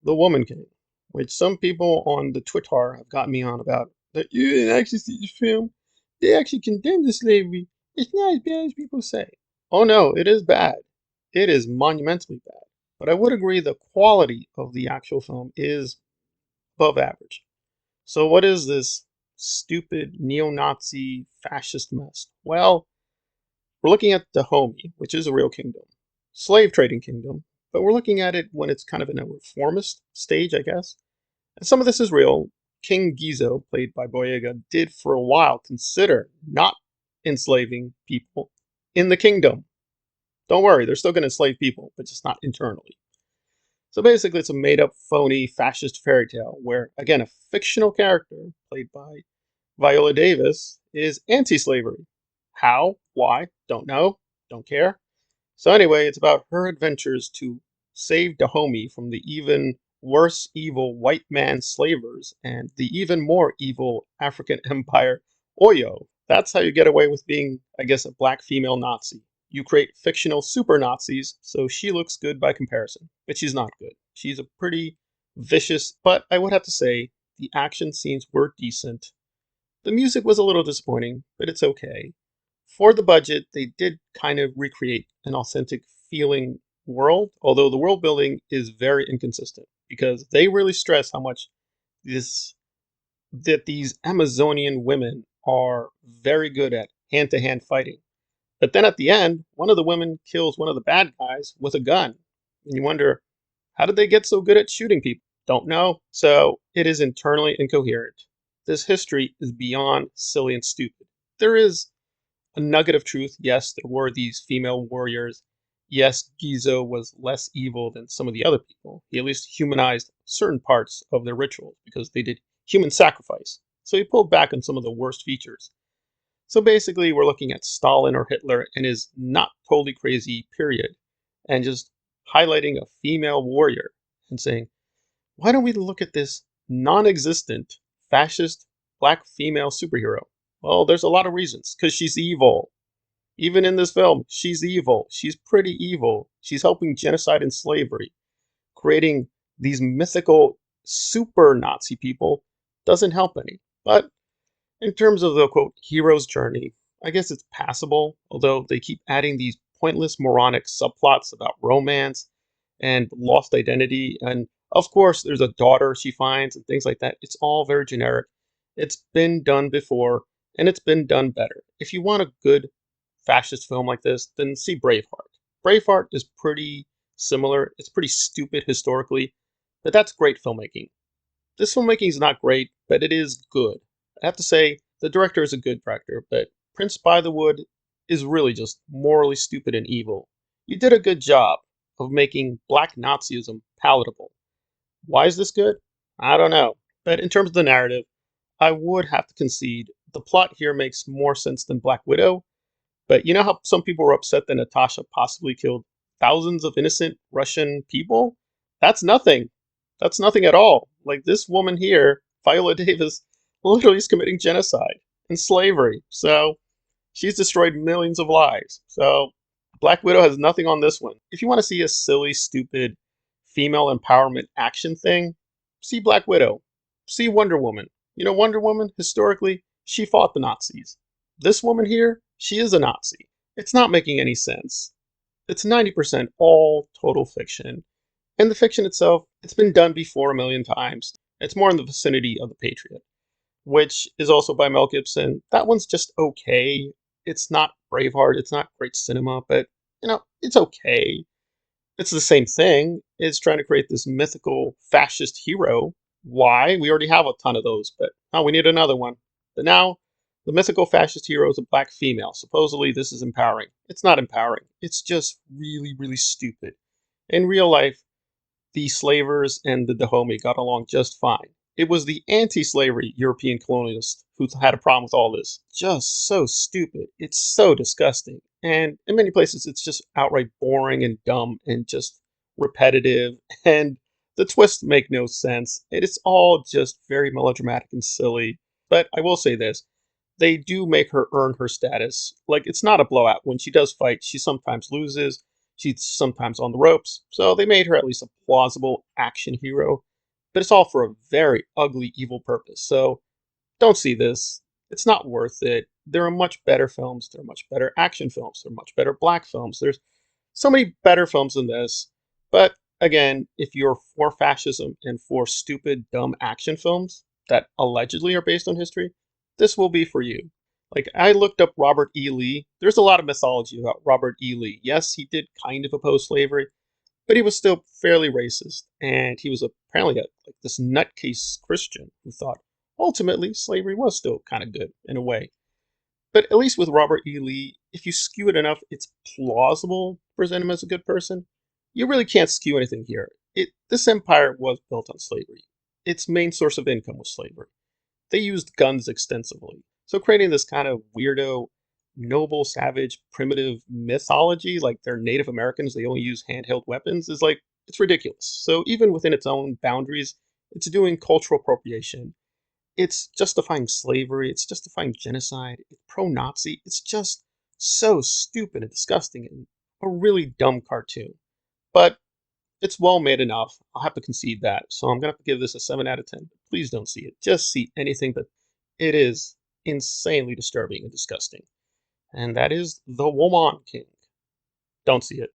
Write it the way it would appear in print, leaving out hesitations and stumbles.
The Woman King, which some people on the Twitter have got me on about. That you didn't actually see the film. They actually condemned the slavery. It's not as bad as people say. Oh no, it is bad. It is monumentally bad. But I would agree the quality of the actual film is above average. So what is this stupid neo-Nazi fascist mess? Well, we're looking at Dahomey, which is a real kingdom, slave trading kingdom, but we're looking at it when it's kind of in a reformist stage, I guess. And some of this is real. King Gizo, played by Boyega, did for a while consider not enslaving people in the kingdom. Don't worry, they're still going to enslave people, but just not internally. So basically, it's a made up, phony, fascist fairy tale where, again, a fictional character, played by Viola Davis, is anti slavery. How? Why? Don't know. Don't care. So, anyway, it's about her adventures to save Dahomey from the even worse evil white man slavers and the even more evil African empire Oyo. That's how you get away with being, I guess, a black female Nazi. You create fictional super Nazis, so she looks good by comparison, but she's not good. She's a pretty vicious, but I would have to say the action scenes were decent. The music was a little disappointing, but it's okay. For the budget, they did kind of recreate an authentic feeling world, although the world building is very inconsistent because they really stress how much this that these Amazonian women are very good at hand-to-hand fighting. But then at the end, one of the women kills one of the bad guys with a gun. And you wonder, how did they get so good at shooting people? Don't know. So it is internally incoherent. This history is beyond silly and stupid. There is a nugget of truth. Yes, there were these female warriors. Yes, Gizo was less evil than some of the other people. He at least humanized certain parts of their rituals because they did human sacrifice. So he pulled back on some of the worst features. So basically, we're looking at Stalin or Hitler and his not totally crazy period, and just highlighting a female warrior and saying, why don't we look at this non existent fascist black female superhero? Well, there's a lot of reasons. Because she's evil. Even in this film, she's evil. She's pretty evil. She's helping genocide and slavery. Creating these mythical super Nazi people doesn't help any. But in terms of the quote hero's journey, I guess it's passable, although they keep adding these pointless moronic subplots about romance and lost identity. And of course, there's a daughter she finds and things like that. It's all very generic. It's been done before and it's been done better. If you want a good fascist film like this, then see Braveheart. Braveheart is pretty similar. It's pretty stupid historically, but that's great filmmaking. This filmmaking is not great, but it is good. I have to say, the director is a good director, but Prince by the Wood is really just morally stupid and evil. You did a good job of making black Nazism palatable. Why is this good? I don't know. But in terms of the narrative, I would have to concede the plot here makes more sense than Black Widow. But you know how some people were upset that Natasha possibly killed thousands of innocent Russian people? That's nothing. That's nothing at all. Like this woman here, Viola Davis, literally is committing genocide and slavery. So she's destroyed millions of lives. So Black Widow has nothing on this one. If you want to see a silly, stupid female empowerment action thing, see Black Widow. See Wonder Woman. You know, Wonder Woman, historically, she fought the Nazis. This woman here, she is a Nazi. It's not making any sense. It's 90% all total fiction. And the fiction itself, it's been done before a million times. It's more in the vicinity of The Patriot, which is also by Mel Gibson. That one's just okay. It's not Braveheart, it's not great cinema, but it's okay. It's the same thing. It's trying to create this mythical fascist hero. Why? We already have a ton of those, but oh, we need another one. But now, the mythical fascist hero is a black female. Supposedly, this is empowering. It's not empowering. It's just really, really stupid. In real life, the slavers and the Dahomey got along just fine. It was the anti-slavery European colonialists who had a problem with all this. Just so stupid. It's so disgusting. And in many places, it's just outright boring and dumb and just repetitive. And the twists make no sense. It's all just very melodramatic and silly. But I will say this. They do make her earn her status. Like, it's not a blowout. When she does fight, she sometimes loses. She's sometimes on the ropes, so they made her at least a plausible action hero, but it's all for a very ugly, evil purpose. So don't see this. It's not worth it. There are much better films. There are much better action films. There are much better black films. There's so many better films than this. But again, if you're for fascism and for stupid, dumb action films that allegedly are based on history, this will be for you. Like, I looked up Robert E. Lee. There's a lot of mythology about Robert E. Lee. Yes, he did kind of oppose slavery, but he was still fairly racist, and he was apparently like this nutcase Christian who thought ultimately slavery was still kind of good in a way. But at least with Robert E. Lee, if you skew it enough, it's plausible to present him as a good person. You really can't skew anything here. This empire was built on slavery. Its main source of income was slavery. They used guns extensively. So creating this kind of weirdo, noble, savage, primitive mythology, like they're Native Americans, they only use handheld weapons, is like, it's ridiculous. So even within its own boundaries, it's doing cultural appropriation. It's justifying slavery. It's justifying genocide. It's pro-Nazi. It's just so stupid and disgusting and a really dumb cartoon. But it's well made enough. I'll have to concede that. So I'm gonna have to give this a 7 out of 10. Please don't see it. Just see anything, but it is insanely disturbing and disgusting. And that is The Woman King. Don't see it.